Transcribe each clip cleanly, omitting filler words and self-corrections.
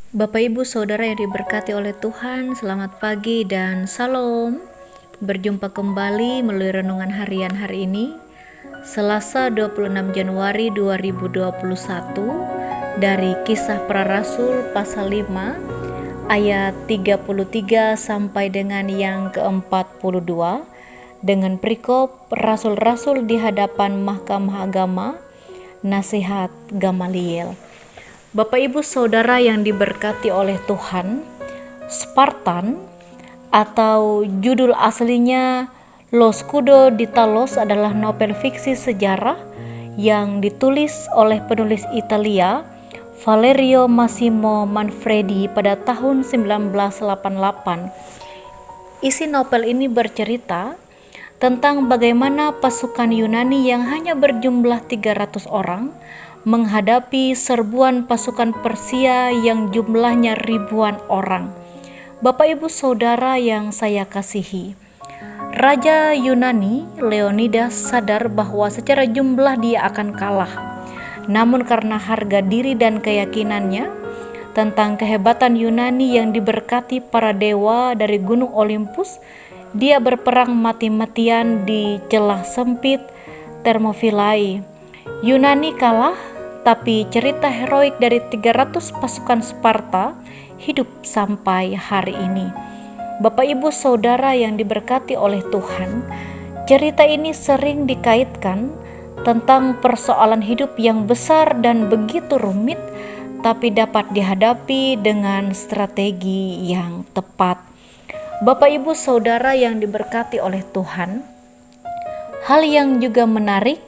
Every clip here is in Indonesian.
Bapak Ibu Saudara yang diberkati oleh Tuhan, selamat pagi dan salam. Berjumpa kembali melalui renungan harian hari ini, Selasa 26 Januari 2021, dari Kisah Para Rasul pasal 5 ayat 33 sampai dengan yang ke-42, dengan perikop Rasul-Rasul di hadapan Mahkamah Agama, nasihat Gamaliel. Bapak Ibu Saudara yang diberkati oleh Tuhan, Spartan atau judul aslinya Lo Scudo di Talos adalah novel fiksi sejarah yang ditulis oleh penulis Italia Valerio Massimo Manfredi pada tahun 1988. Isi novel ini bercerita tentang bagaimana pasukan Yunani yang hanya berjumlah 300 orang menghadapi serbuan pasukan Persia yang jumlahnya ribuan orang. Bapak Ibu Saudara yang saya kasihi, Raja Yunani Leonidas sadar bahwa secara jumlah dia akan kalah. Namun karena harga diri dan keyakinannya tentang kehebatan Yunani yang diberkati para dewa dari Gunung Olympus, dia berperang mati-matian di celah sempit Thermopylae. Yunani kalah, tapi cerita heroik dari 300 pasukan Sparta hidup sampai hari ini. Bapak Ibu Saudara yang diberkati oleh Tuhan, cerita ini sering dikaitkan tentang persoalan hidup yang besar dan begitu rumit, tapi dapat dihadapi dengan strategi yang tepat. Bapak Ibu Saudara yang diberkati oleh Tuhan, hal yang juga menarik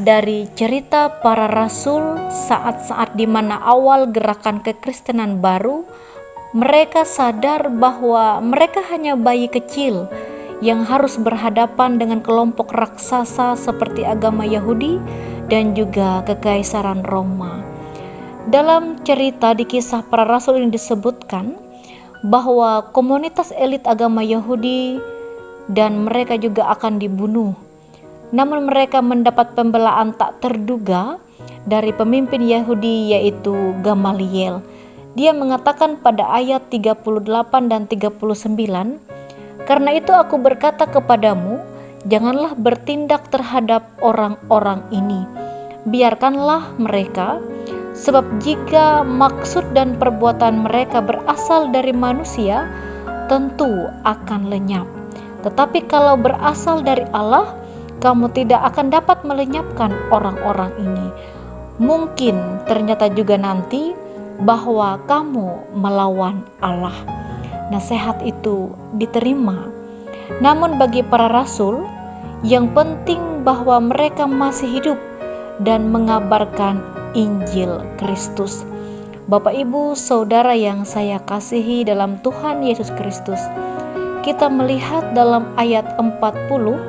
dari cerita para rasul saat-saat di mana awal gerakan kekristenan baru, mereka sadar bahwa mereka hanya bayi kecil yang harus berhadapan dengan kelompok raksasa seperti agama Yahudi dan juga kekaisaran Roma. Dalam cerita di Kisah Para Rasul ini disebutkan bahwa komunitas elit agama Yahudi dan mereka juga akan dibunuh. Namun mereka mendapat pembelaan tak terduga dari pemimpin Yahudi, yaitu Gamaliel. Dia mengatakan pada ayat 38 dan 39, "Karena itu aku berkata kepadamu, janganlah bertindak terhadap orang-orang ini. Biarkanlah mereka, sebab jika maksud dan perbuatan mereka berasal dari manusia, tentu akan lenyap. Tetapi kalau berasal dari Allah, kamu tidak akan dapat melenyapkan orang-orang ini. Mungkin ternyata juga nanti bahwa kamu melawan Allah." Nasihat itu diterima. Namun bagi para rasul, yang penting bahwa mereka masih hidup dan mengabarkan Injil Kristus. Bapak Ibu Saudara yang saya kasihi dalam Tuhan Yesus Kristus, kita melihat dalam ayat 40,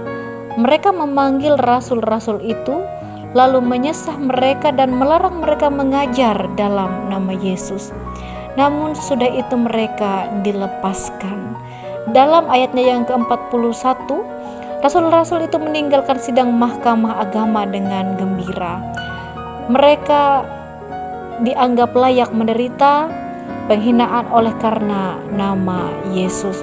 mereka memanggil rasul-rasul itu, lalu menyesah mereka dan melarang mereka mengajar dalam nama Yesus. Namun sudah itu mereka dilepaskan. Dalam ayatnya yang ke-41, rasul-rasul itu meninggalkan sidang mahkamah agama dengan gembira. Mereka dianggap layak menderita penghinaan oleh karena nama Yesus.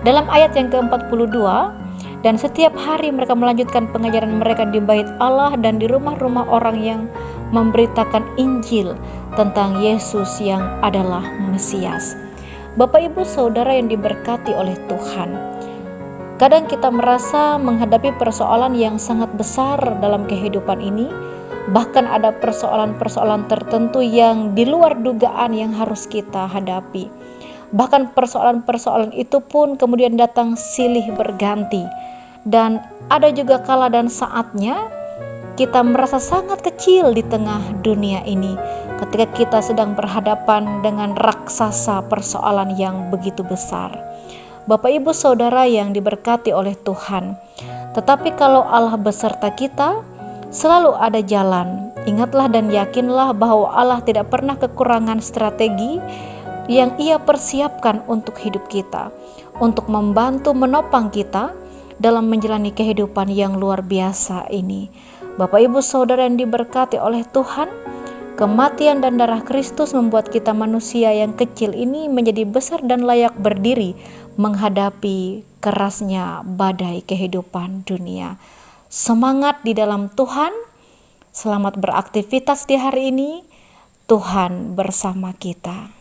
Dalam ayat yang ke-42, "Dan setiap hari mereka melanjutkan pengajaran mereka di bait Allah dan di rumah-rumah orang yang memberitakan Injil tentang Yesus yang adalah Mesias." Bapak Ibu Saudara yang diberkati oleh Tuhan, kadang kita merasa menghadapi persoalan yang sangat besar dalam kehidupan ini. Bahkan ada persoalan-persoalan tertentu yang di luar dugaan yang harus kita hadapi. Bahkan persoalan-persoalan itu pun kemudian datang silih berganti. Dan ada juga kala dan saatnya kita merasa sangat kecil di tengah dunia ini ketika kita sedang berhadapan dengan raksasa persoalan yang begitu besar. Bapak Ibu Saudara yang diberkati oleh Tuhan, tetapi kalau Allah beserta kita, selalu ada jalan. Ingatlah dan yakinlah bahwa Allah tidak pernah kekurangan strategi yang Ia persiapkan untuk hidup kita, untuk membantu menopang kita dalam menjalani kehidupan yang luar biasa ini. Bapak Ibu Saudara yang diberkati oleh Tuhan, Kematian dan darah Kristus membuat kita manusia yang kecil ini menjadi besar dan layak berdiri menghadapi kerasnya badai kehidupan dunia. Semangat di dalam Tuhan, selamat beraktivitas di hari ini. Tuhan bersama kita.